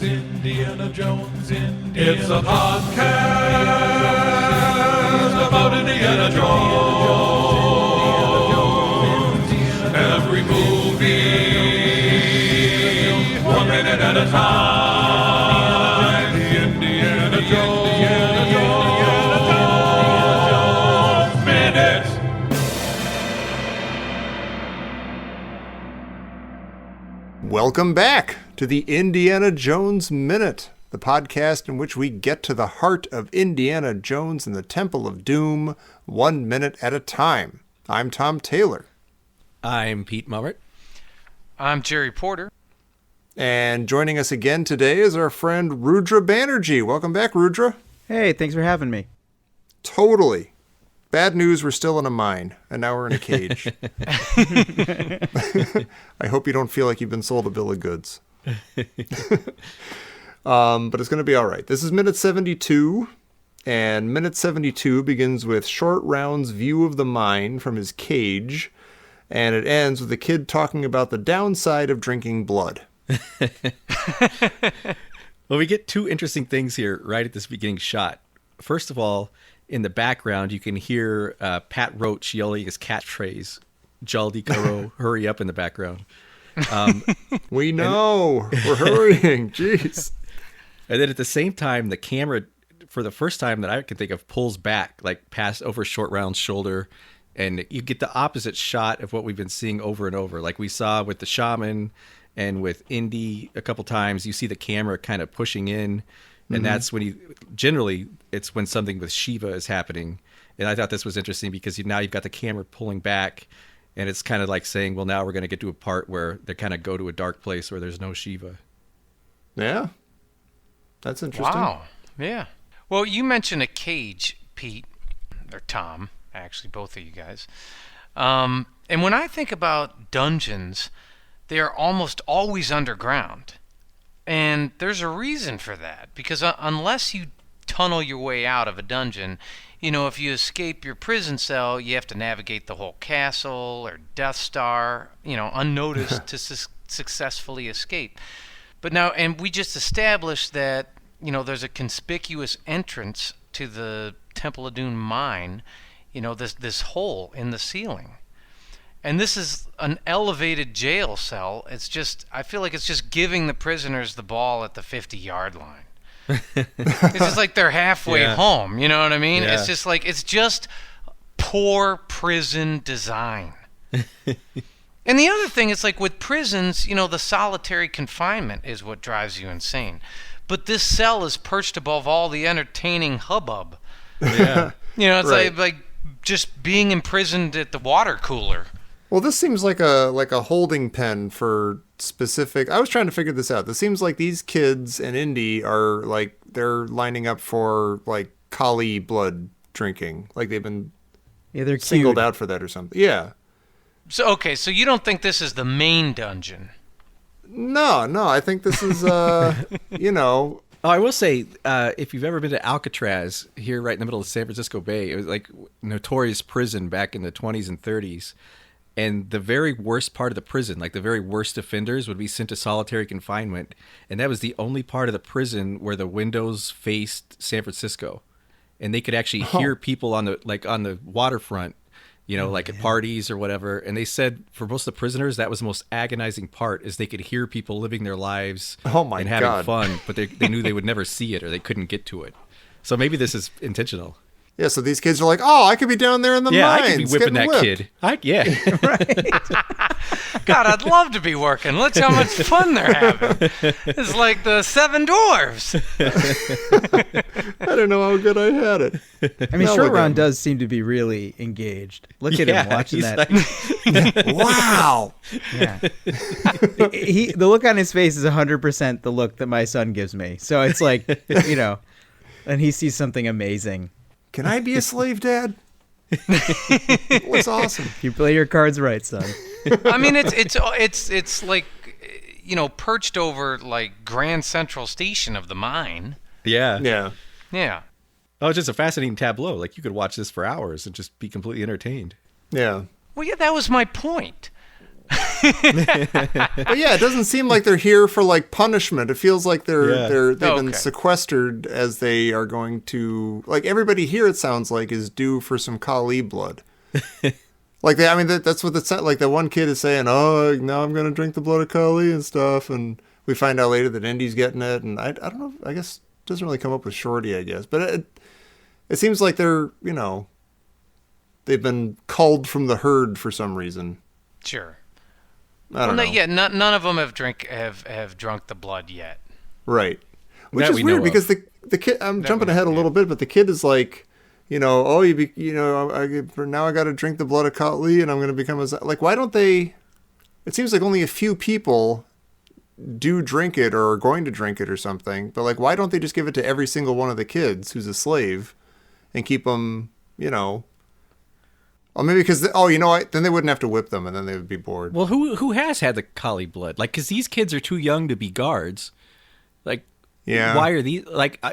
Indiana Jones. It's a podcast about Indiana Jones. Every movie, 1 minute at a time. Indiana Jones. Minute. Welcome back to the Indiana Jones Minute, the podcast in which we get to the heart of Indiana Jones and the Temple of Doom 1 minute at a time. I'm Tom Taylor. I'm Pete Mummert. I'm Jerry Porter. And joining us again today is our friend Rudra Banerji. Welcome back, Rudra. Hey, thanks for having me. Totally. Bad news, we're still in a mine, and now we're in a cage. I hope you don't feel like you've been sold a bill of goods. But it's going to be all right. This is minute 72, and minute 72 begins with Short Round's view of the mine from his cage, and it ends with the kid talking about the downside of drinking blood. Well, we get two interesting things here right at this beginning shot. First of all, in the background, you can hear Pat Roach yelling his catchphrase, "Jaldi Karo, hurry up," in the background. We know. We're hurrying. Jeez. And then at the same time, the camera, for the first time that I can think of, pulls back, like past over Short Round's shoulder. And you get the opposite shot of what we've been seeing over and over. Like we saw with the shaman and with Indy a couple times, you see the camera kind of pushing in. And that's when generally it's when something with Shiva is happening. And I thought this was interesting because now you've got the camera pulling back, and it's kind of like saying, well, now we're going to get to a part where they kind of go to a dark place where there's no Shiva. Yeah. That's interesting. Wow. Yeah. Well, you mentioned a cage, Pete, or Tom, actually, both of you guys. And when I think about dungeons, they are almost always underground. And there's a reason for that, because unless you tunnel your way out of a dungeon, you know, if you escape your prison cell, you have to navigate the whole castle or Death Star, you know, unnoticed to successfully escape. But now, and we just established that, you know, there's a conspicuous entrance to the Temple of Doom mine, you know, this hole in the ceiling. And this is an elevated jail cell. It's just, I feel like it's just giving the prisoners the ball at the 50-yard line. It's just like they're halfway home, you know what I mean? Yeah. It's just like, it's just poor prison design. And the other thing is, like with prisons, you know, the solitary confinement is what drives you insane. But this cell is perched above all the entertaining hubbub. Yeah. You know, it's Right. like just being imprisoned at the water cooler. Well, this seems like a holding pen for specific. I was trying to figure this out. This seems like these kids and Indy are like they're lining up for like Kali blood drinking. Like they've been They're singled cute. out for that or something. Yeah. So, okay, so you don't think this is the main dungeon? No. I think this is you know. Oh, I will say, if you've ever been to Alcatraz here right in the middle of San Francisco Bay, it was like notorious prison back in the 20s and 30s. And the very worst part of the prison, like the very worst offenders, would be sent to solitary confinement. And that was the only part of the prison where the windows faced San Francisco. And they could actually hear people on the waterfront, you know, like at parties or whatever. And they said for most of the prisoners, that was the most agonizing part, is they could hear people living their lives and having God. fun, but they knew they would never see it or they couldn't get to it. So maybe this is intentional. Yeah, so these kids are like, oh, I could be down there in the mines. I could be whipping that getting whipped. kid. God, I'd love to be working. Look how much fun they're having. It's like the Seven Dwarfs. I don't know how good I had it. I mean, Now Short look at Round him. does seem to be really engaged. Look at him watching he's that. Wow. Yeah. The look on his face is 100% the look that my son gives me. So it's like, you know, and he sees something amazing. Can I be a slave, Dad? It was awesome. If you play your cards right, son. I mean, it's like, you know, perched over like Grand Central Station of the mine. Yeah. Yeah. Yeah. Oh, it's just a fascinating tableau. Like you could watch this for hours and just be completely entertained. Yeah. Well, yeah, that was my point. But yeah, it doesn't seem like they're here for like punishment. It feels like they've been Okay. sequestered as they are going to, like, everybody here, it sounds like, is due for some Kali blood. Like that's what it's like. The one kid is saying, "Oh, now I'm gonna drink the blood of Kali and stuff," and we find out later that Indy's getting it, and I don't know. I guess it doesn't really come up with Shorty, I guess, but it seems like they're they've been culled from the herd for some reason. Sure. I don't know. Yeah, none of them have drunk the blood yet. Right. Which That is we weird know because the kid, I'm jumping we ahead a know, little bit, but the kid is like, now I got to drink the blood of Kali and I'm going to become like, why don't they, it seems like only a few people do drink it or are going to drink it or something, but like, why don't they just give it to every single one of the kids who's a slave and keep them, or maybe because, then they wouldn't have to whip them and then they would be bored. Well, who has had the Kali blood? Like, because these kids are too young to be guards. Like, Yeah. why are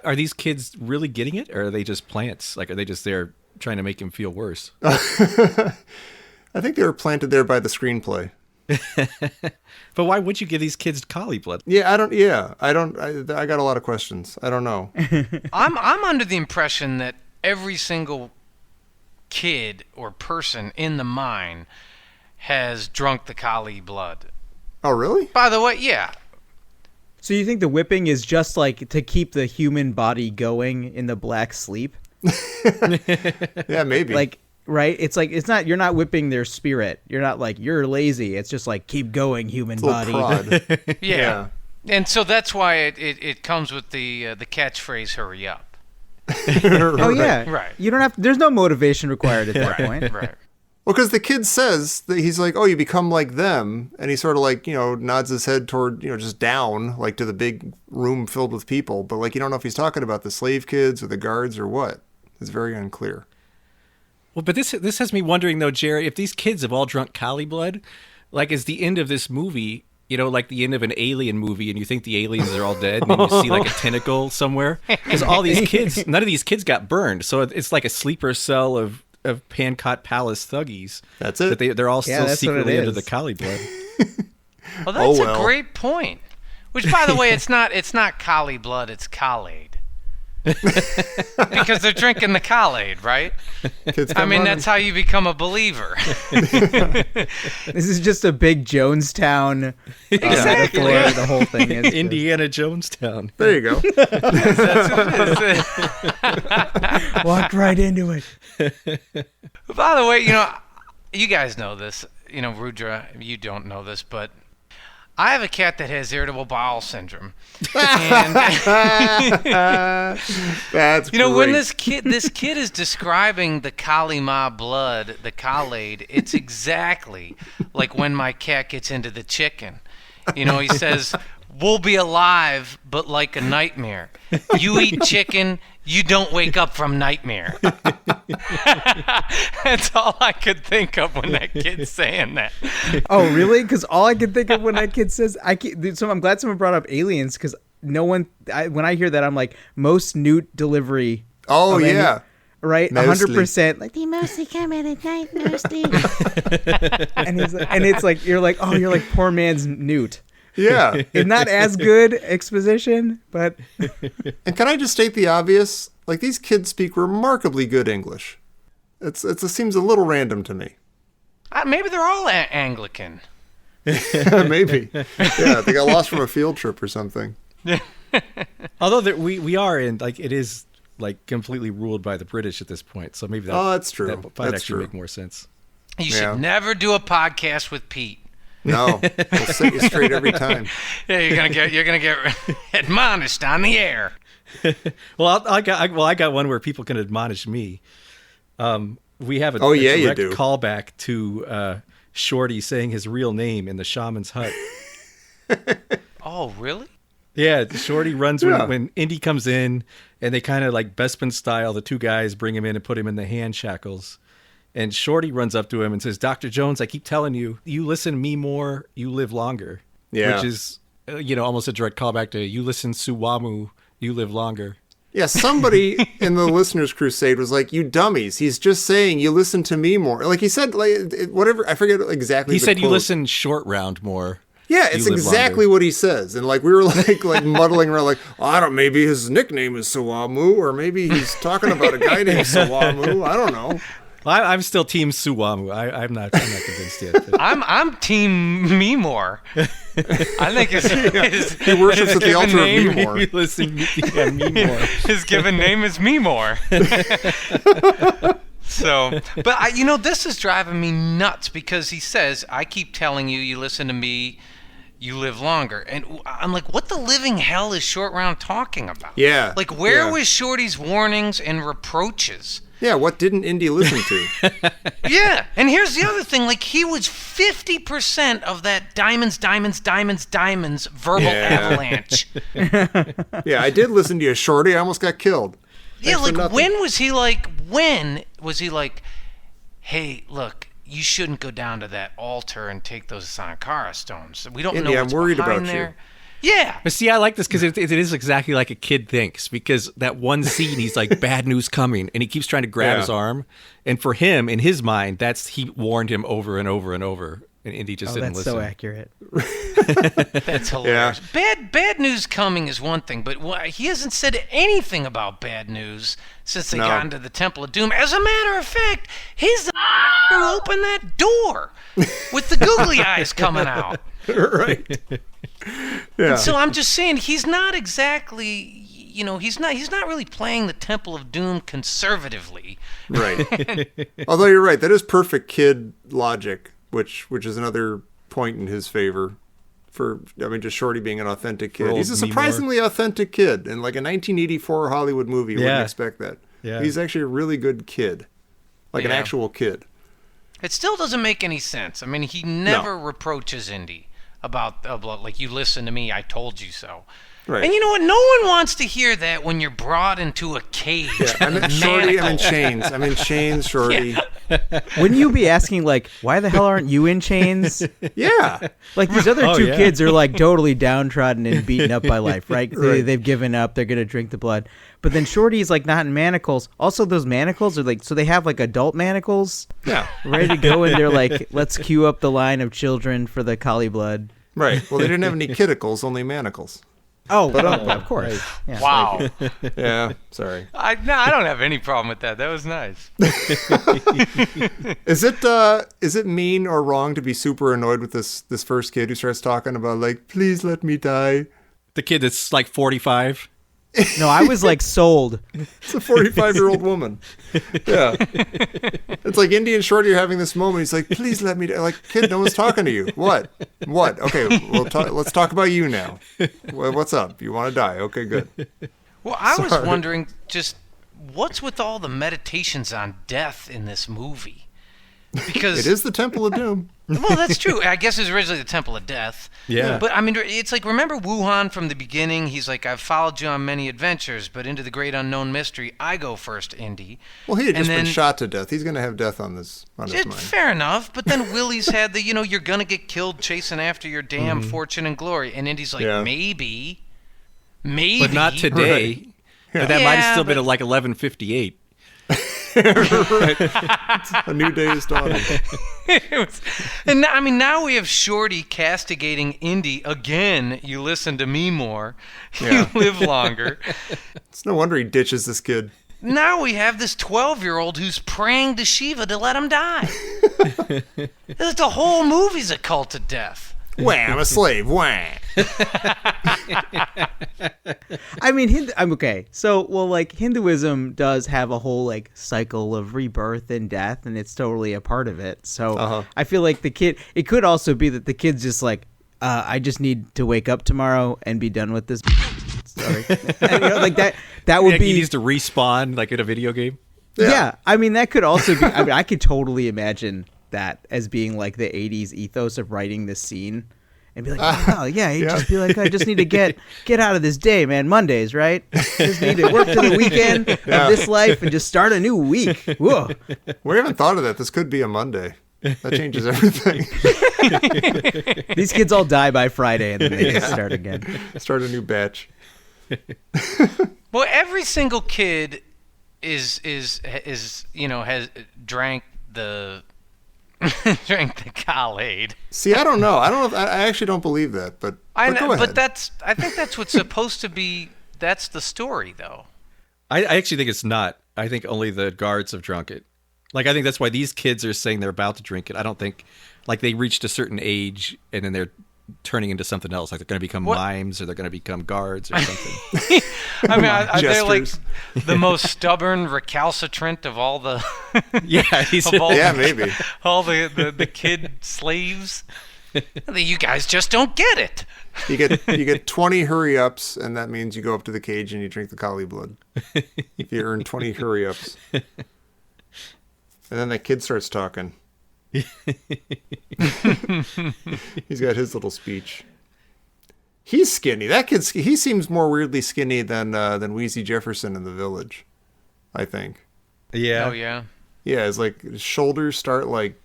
are these kids really getting it, or are they just plants? Like, are they just there trying to make him feel worse? I think they were planted there by the screenplay. But why would you give these kids Kali blood? I got a lot of questions. I don't know. I'm under the impression that every single kid or person in the mine has drunk the Kali blood. Oh, really? By the way, yeah. So you think the whipping is just like to keep the human body going in the black sleep? Yeah, maybe. Like, right? It's like, you're not whipping their spirit. You're not like, you're lazy. It's just like, keep going, human It's a little body. prod. Yeah. And so that's why it comes with the catchphrase "hurry up." Oh yeah. Right. You don't have, there's no motivation required at that point. Right. Well, because the kid says that he's like, oh, you become like them. And he sort of like, nods his head toward, just down, like to the big room filled with people. But like, you don't know if he's talking about the slave kids or the guards or what. It's very unclear. Well, but this has me wondering though, Jerry, if these kids have all drunk Kali blood, like, is the end of this movie, like the end of an Alien movie, and you think the aliens are all dead, and then you see like a tentacle somewhere, because all these kids, none of these kids got burned, so it's like a sleeper cell of Pancot Palace thuggies. That's it. That they're all still that's what it secretly under is. the Kali blood. Well, that's well. a great point. Which, by the way, it's not Kali blood, it's Khalid. Because they're drinking the Khalid, right? Kids I come mean, running. that's how you become a believer. This is just a big Jonestown metaphor. The whole thing is Indiana Jonestown. There you go. That's what it is. walked right into it. By the way, you guys know this. Rudra, you don't know this, but I have a cat that has irritable bowel syndrome. And That's great. when this kid is describing the Kali Ma blood, the Khalid, it's exactly like when my cat gets into the chicken. He says, "We'll be alive, but like a nightmare. You eat chicken, you don't wake up from nightmare." That's all I could think of when that kid's saying that. Oh, really? Because all I can think of when that kid says, so I'm glad someone brought up aliens, because when I hear that, I'm like, most newt delivery. Oh, of any- yeah. Right? Mostly. 100%. Like, they mostly come at night, mostly. and it's like, you're like poor man's newt. Yeah. It's not as good exposition, but And can I just state the obvious? Like, these kids speak remarkably good English. It seems a little random to me. Maybe they're all Anglican. Maybe. Yeah, they got lost from a field trip or something. Although we are in, like, it is like completely ruled by the British at this point, so maybe That's true. that might That's actually true. make more sense. You Yeah. should never do a podcast with Pete. No, we'll set you straight every time. Yeah, you're gonna get admonished on the air. Well, I got one where people can admonish me. We have a yeah, you direct do. callback to Shorty saying his real name in the shaman's hut. Oh, really? Yeah, Shorty runs Yeah. when Indy comes in, and they kind of like Bespin style. The two guys bring him in and put him in the hand shackles. And Shorty runs up to him and says, "Dr. Jones, I keep telling you, you listen to me more, you live longer." Yeah. Which is, almost a direct callback to "You listen Suwamu, you live longer." Yeah, somebody in the Listeners Crusade was like, "You dummies! He's just saying you listen to me more." Like he said, like whatever. I forget exactly. He the said you quote. listen short round more. Yeah, it's exactly what he says, and like we were like muddling around, like I don't. Maybe his nickname is Sawamu, or maybe he's talking about a guy named Sawamu. I don't know. Well, I'm still Team Suwamu. I'm not convinced yet. But. I'm Team Me More. I think He worships at the altar of Me More. Listen, yeah, Me More. His given name is Me More. So, but this is driving me nuts because he says, "I keep telling you, you listen to me, you live longer," and I'm like, what the living hell is Short Round talking about? Yeah. Like, where was Shorty's warnings and reproaches? Yeah, what didn't Indy listen to? Yeah, and here's the other thing. Like, he was 50% of that diamonds verbal avalanche. Yeah, I did listen to you, Shorty. I almost got killed. Yeah, Thanks for like, nothing. when was he like, hey, look, you shouldn't go down to that altar and take those Sankara stones. We don't Indy, know I'm what's worried behind about there. you. Yeah. But see, I like this because it is exactly like a kid thinks. Because that one scene, he's like, "Bad news coming," and he keeps trying to grab his arm. And for him, in his mind, he warned him over and over and over, and Indy just didn't That's listen. so accurate. That's hilarious. Bad news coming is one thing, but he hasn't said anything about bad news since they got into the Temple of Doom. As a matter of fact, he's the who opened that door with the googly eyes coming out. Right. Yeah. And so I'm just saying he's not exactly, he's not really playing the Temple of Doom conservatively. Right. Although you're right, that is perfect kid logic, which is another point in his favor. Just Shorty being an authentic kid. He's a surprisingly authentic kid. In like a 1984 Hollywood movie, you wouldn't expect that. Yeah. He's actually a really good kid. Like an actual kid. It still doesn't make any sense. I mean, he never reproaches Indy about like, you listen to me, I told you so. Right. And you know what? No one wants to hear that when you're brought into a cage. Yeah, I'm in Shorty, I'm in chains. I'm in chains, Shorty. Yeah. Wouldn't you be asking, like, why the hell aren't you in chains? Yeah. Like, these other two kids are, like, totally downtrodden and beaten up by life, right? They've given up. They're going to drink the blood. But then Shorty's, like, not in manacles. Also, those manacles are, like, so they have, like, adult manacles. Yeah. Ready to go, and they're like, let's queue up the line of children for the Kali blood. Right. Well, they didn't have any kittacles, only manacles. Oh, but of course. Yeah. Wow. Yeah, sorry. I don't have any problem with that. That was nice. Is it mean or wrong to be super annoyed with this first kid who starts talking about, like, please let me die? The kid that's like 45. No, I was like sold. It's a 45-year-old woman. Yeah. It's like Indy and Shorty are having this moment. He's like, please let me die. Like, kid, no one's talking to you. What? Okay, let's talk about you now. What's up? You want to die? Okay, good. Well, I was wondering just what's with all the meditations on death in this movie? Because it is the Temple of Doom. Well, that's true. I guess it was originally the Temple of Death. Yeah. But, I mean, it's like, remember Wuhan from the beginning? He's like, I've followed you on many adventures, but into the great unknown mystery, I go first, Indy. Well, he had just been shot to death. He's going to have death on his mind. Fair enough. But then Willie's had the, you're going to get killed chasing after your damn fortune and glory. And Indy's like, maybe. But not today. Right. Yeah. But that might have still been at like 11:58. Right. A new day is dawning. And I mean, now we have Shorty castigating Indy again. You listen to me more. You live longer. It's no wonder he ditches this kid. Now we have this 12-year-old who's praying to Shiva to let him die. The whole movie's a cult of death. Wah, I'm a slave. Wah. I mean, I'm okay. So, well, like, Hinduism does have a whole, like, cycle of rebirth and death, and it's totally a part of it. So I feel like it could also be that the kid's just like, I just need to wake up tomorrow and be done with this. Sorry. And, like, that would be... He needs to respawn, like in a video game. Yeah. I mean, that could also be... I mean, I could totally imagine that as being like the 80s ethos of writing this scene and be like, oh yeah, he'd just be like, I just need to get out of this day, man. Mondays, right? Just need to work to the weekend of this life and just start a new week. Whoa. We haven't thought of that. This could be a Monday. That changes everything. These kids all die by Friday and then they just start again. Start a new batch. Well, every single kid is has drank the drank the Kool-Aid. See, I don't know. I actually don't believe that, but go ahead. But I think that's what's supposed to be. That's the story, though. I actually think it's not. I think only the guards have drunk it. Like, I think that's why these kids are saying they're about to drink it. I don't think, like, they reached a certain age and then they're turning into something else. Like, they're going to become mimes or they're going to become guards or something. I mean, they're like the most stubborn, recalcitrant of all the maybe all the kid slaves. You guys just don't get it. You get 20 hurry ups, and that means you go up to the cage and you drink the collie blood. If you earn 20 hurry ups, and then that kid starts talking. He's got his little speech. He's skinny. That kid. He seems more weirdly skinny than Wheezy Jefferson in The Village, I think. Yeah. Oh yeah. Yeah, his shoulders start like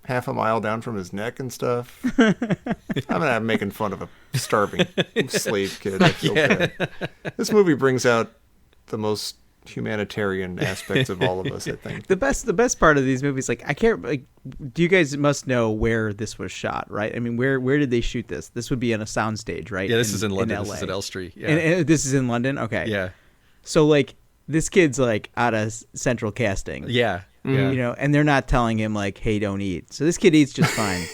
half a mile down from his neck and stuff. I'm making fun of a starving slave kid. I feel bad. This movie brings out the most humanitarian aspects of all of us, I think. The best part of these movies, like, I can't, like, do you guys must know where this was shot, right? I mean, where did they shoot this? This would be on a soundstage, right? Yeah, this is in London. LA. This is at Elstree. Yeah. And this is in London? Okay. Yeah. So, like, this kid's, like, out of central casting. Yeah. Yeah. You know, and they're not telling him, like, hey, don't eat. So this kid eats just fine.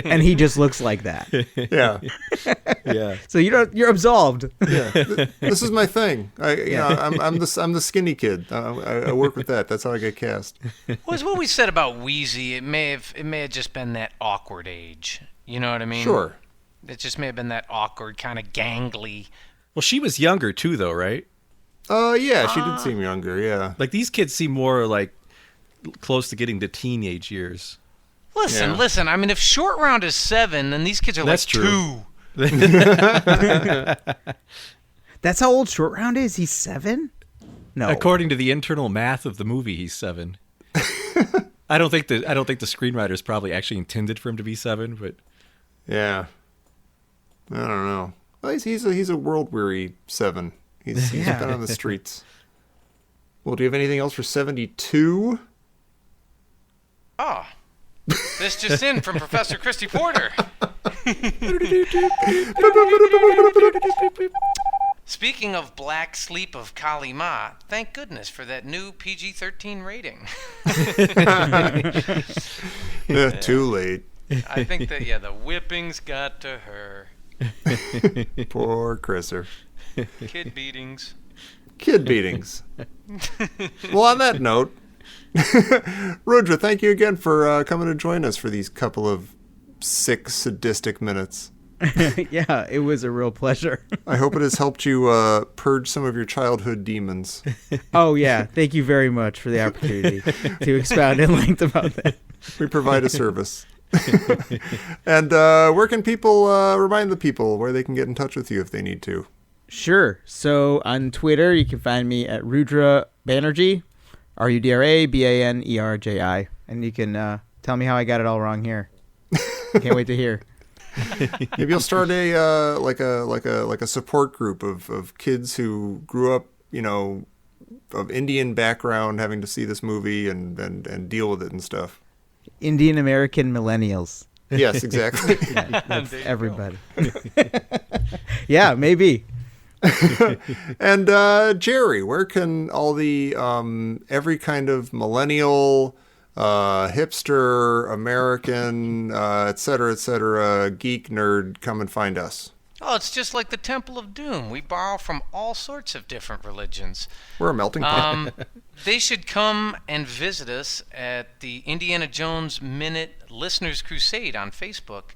And he just looks like that. Yeah. Yeah. So you're absolved. Yeah. This is my thing. I'm the skinny kid. I work with that. That's how I get cast. Was what we said about Wheezy. It may have just been that awkward age. You know what I mean? Sure. It just may have been that awkward, kind of gangly. Well, she was younger too, though, right? Yeah, she did seem younger, yeah. Like, these kids seem more like close to getting to teenage years. Listen. I mean, if Short Round is 7, then these kids are That's like true. 2. That's how old Short Round is? He's 7? No. According to the internal math of the movie, he's 7. I don't think the screenwriters probably actually intended for him to be 7, but yeah, I don't know. Well, he's a world weary 7. He's been on the streets. Well, do you have anything else for 72? Oh, this just in from Professor Christy Porter. Speaking of Black Sleep of Kali Ma, thank goodness for that new PG-13 rating. Too late. I think that, the whippings got to her. Poor Chrisser. Kid beatings. Well, on that note, Rudra, thank you again for coming to join us for these couple of sick, sadistic minutes. Yeah, it was a real pleasure. I hope it has helped you purge some of your childhood demons. Oh, yeah. Thank you very much for the opportunity to expound in length about that. We provide a service. And where can people remind the people where they can get in touch with you if they need to? Sure. So on Twitter, you can find me at Rudra Banerji, RudraBanerji, and you can tell me how I got it all wrong here. Can't wait to hear. Maybe you'll start a like a support group of kids who grew up, of Indian background, having to see this movie and deal with it and stuff. Indian American millennials. Yes, exactly. Yeah, that's everybody. Yeah, maybe. And Jerry, where can all the every kind of millennial, hipster, American, et cetera, geek, nerd come and find us? Oh, it's just like the Temple of Doom. We borrow from all sorts of different religions. We're a melting pot. They should come and visit us at the Indiana Jones Minute Listeners Crusade on Facebook,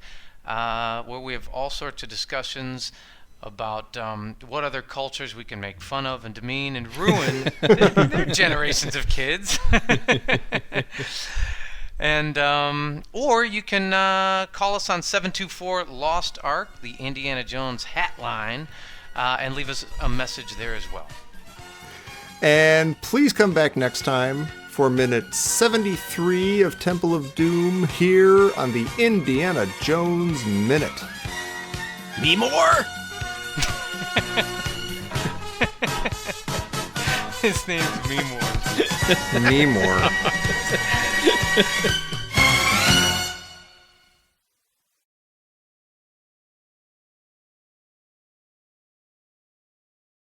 where we have all sorts of discussions about what other cultures we can make fun of and demean and ruin their generations of kids. And or you can call us on 724-LOST-ARK, the Indiana Jones hat line, and leave us a message there as well. And please come back next time for minute 73 of Temple of Doom here on the Indiana Jones Minute. Me more? His name's Meemore. Meemore.